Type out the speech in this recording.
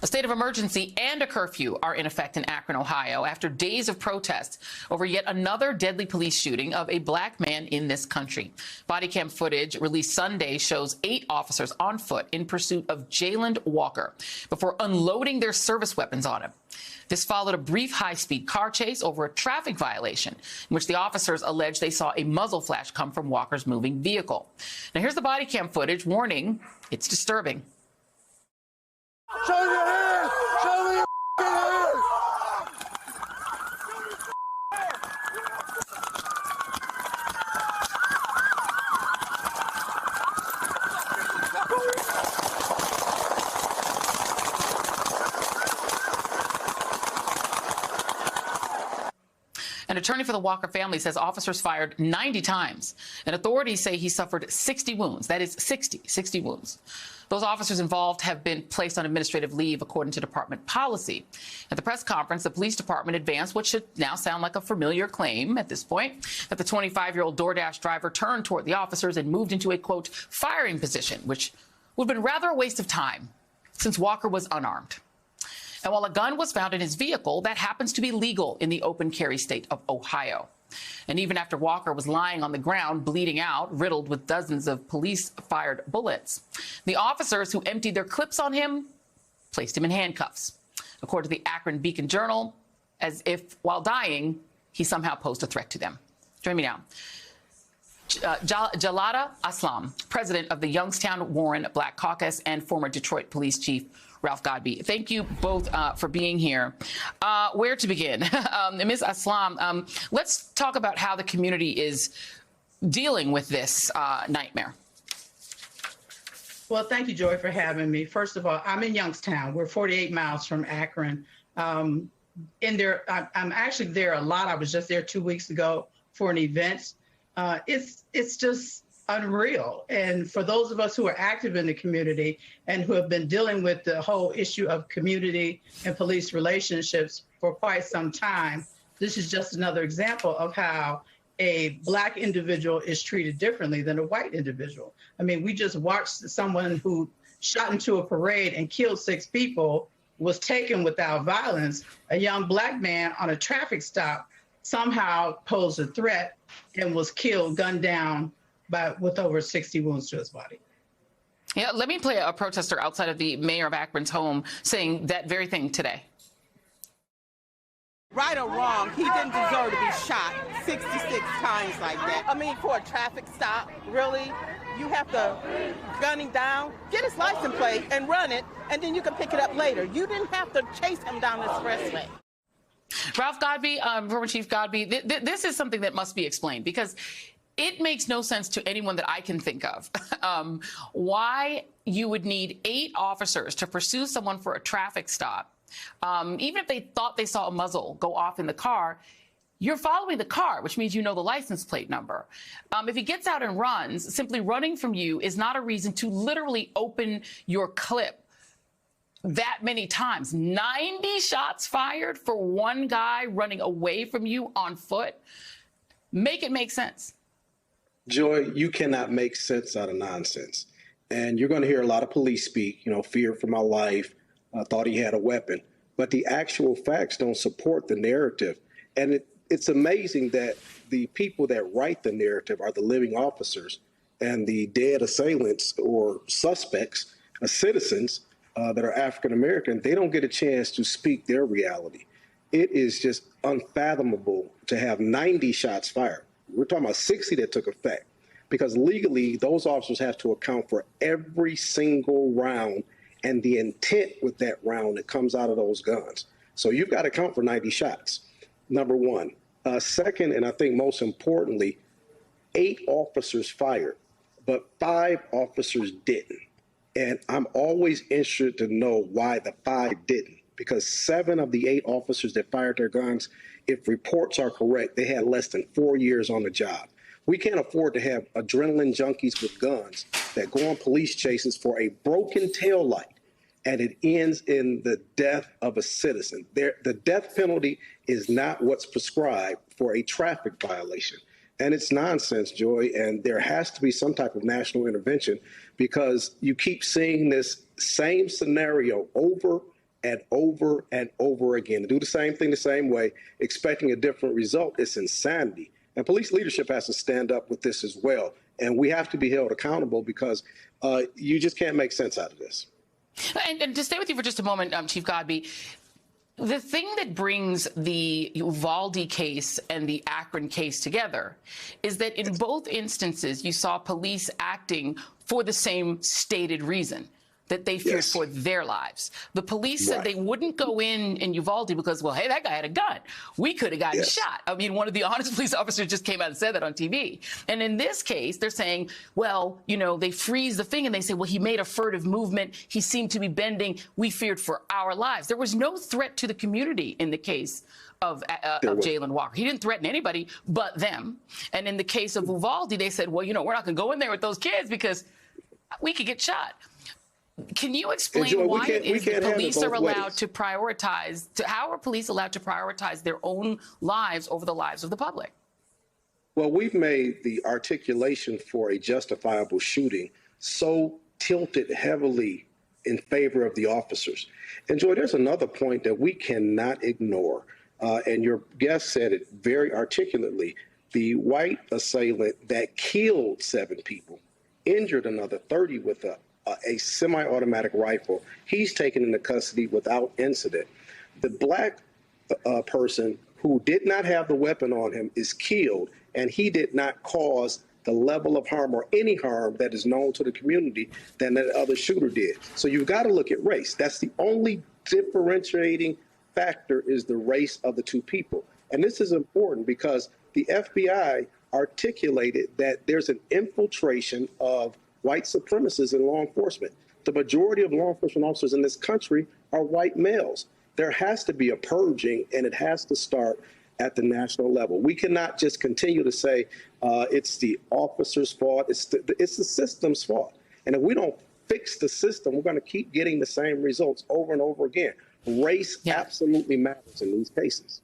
A state of emergency and a curfew are in effect in Akron, Ohio, after days of protests over yet another deadly police shooting of a black man in this country. Body cam footage released Sunday shows 8 officers on foot in pursuit of Jayland Walker before unloading their service weapons on him. This followed a brief high-speed car chase over a traffic violation in which the officers alleged they saw a muzzle flash come from Walker's moving vehicle. Now, here's the body cam footage. Warning, it's disturbing. Show me your hands! Show me your hands! An attorney for the Walker family says officers fired 90 times, and authorities say he suffered 60 wounds. That is 60 wounds. Those officers involved have been placed on administrative leave, according to department policy. At the press conference, the police department advanced what should now sound like a familiar claim at this point, that the 25-year-old DoorDash driver turned toward the officers and moved into a, quote, firing position, which would have been rather a waste of time since Walker was unarmed. And while a gun was found in his vehicle, that happens to be legal in the open carry state of Ohio. And even after Walker was lying on the ground, bleeding out, riddled with dozens of police-fired bullets, the officers who emptied their clips on him placed him in handcuffs. According to the Akron Beacon Journal, as if, while dying, he somehow posed a threat to them. Join me now. Jalada Aslam, president of the Youngstown Warren Black Caucus and former Detroit Police Chief Ralph Godbee. Thank you both for being here. Where to begin? Ms. Aslam, let's talk about how the community is dealing with this nightmare. Well, thank you, Joy, for having me. First of all, I'm in Youngstown. We're 48 miles from Akron. I'm actually there a lot. I was just there 2 weeks ago for an event. It's just unreal. And for those of us who are active in the community and who have been dealing with the whole issue of community and police relationships for quite some time, this is just another example of how a Black individual is treated differently than a white individual. I mean, we just watched someone who shot into a parade and killed 6 people was taken without violence. A young Black man on a traffic stop somehow posed a threat and was killed, gunned down with over 60 wounds to his body. Yeah, let me play a protester outside of the mayor of Akron's home saying that very thing today. Right or wrong, he didn't deserve to be shot 66 times like that. I mean, for a traffic stop, really? You have to gun him down, get his license plate and run it, and then you can pick it up later. You didn't have to chase him down the expressway. Ralph Godbee, former Chief Godbee, this is something that must be explained because it makes no sense to anyone that I can think of why you would need 8 officers to pursue someone for a traffic stop. Even if they thought they saw a muzzle go off in the car, you're following the car, which means you know the license plate number. If he gets out and runs, simply running from you is not a reason to literally open your clip that many times. 90 shots fired for one guy running away from you on foot. Make it make sense. Joy, you cannot make sense out of nonsense. And you're going to hear a lot of police speak, fear for my life, thought he had a weapon. But the actual facts don't support the narrative. And it's amazing that the people that write the narrative are the living officers, and the dead assailants or suspects, citizens that are African-American, they don't get a chance to speak their reality. It is just unfathomable to have 90 shots fired. We're talking about 60 that took effect, because legally those officers have to account for every single round and the intent with that round that comes out of those guns. So you've got to account for 90 shots, number one. Second, and I think most importantly, 8 officers fired, but 5 officers didn't. And I'm always interested to know why the 5 didn't, because 7 of the 8 officers that fired their guns, if reports are correct, they had less than 4 years on the job. We can't afford to have adrenaline junkies with guns that go on police chases for a broken tail light, and it ends in the death of a citizen. The death penalty is not what's prescribed for a traffic violation. And it's nonsense, Joy, and there has to be some type of national intervention, because you keep seeing this same scenario over and over again. To do the same thing the same way, expecting a different result, is insanity. And police leadership has to stand up with this as well. And we have to be held accountable because you just can't make sense out of this. And to stay with you for just a moment, Chief Godbee, the thing that brings the Uvalde case and the Akron case together is that in both instances, you saw police acting for the same stated reason, that they feared for their lives. The police said they wouldn't go in Uvalde because, well, hey, that guy had a gun. We could have gotten shot. I mean, one of the honest police officers just came out and said that on TV. And in this case, they're saying, well, you know, they freeze the thing and they say, well, he made a furtive movement. He seemed to be bending. We feared for our lives. There was no threat to the community in the case of Jayland Walker. He didn't threaten anybody but them. And in the case of Uvalde, they said, well, you know, we're not going to go in there with those kids because we could get shot. Can you explain why it is that police are allowed to prioritize, how are police allowed to prioritize their own lives over the lives of the public? Well, we've made the articulation for a justifiable shooting so tilted heavily in favor of the officers. And Joy, there's another point that we cannot ignore. And your guest said it very articulately. The white assailant that killed 7 people, injured another 30 with a semi-automatic rifle, he's taken into custody without incident. The black person who did not have the weapon on him is killed, and he did not cause the level of harm or any harm that is known to the community than that other shooter did. So you've got to look at race. That's the only differentiating factor, is the race of the two people. And this is important because the FBI articulated that there's an infiltration of white supremacists in law enforcement. The majority of law enforcement officers in this country are white males. There has to be a purging, and it has to start at the national level. We cannot just continue to say it's the officer's fault. It's the system's fault. And if we don't fix the system, we're going to keep getting the same results over and over again. Race absolutely matters in these cases.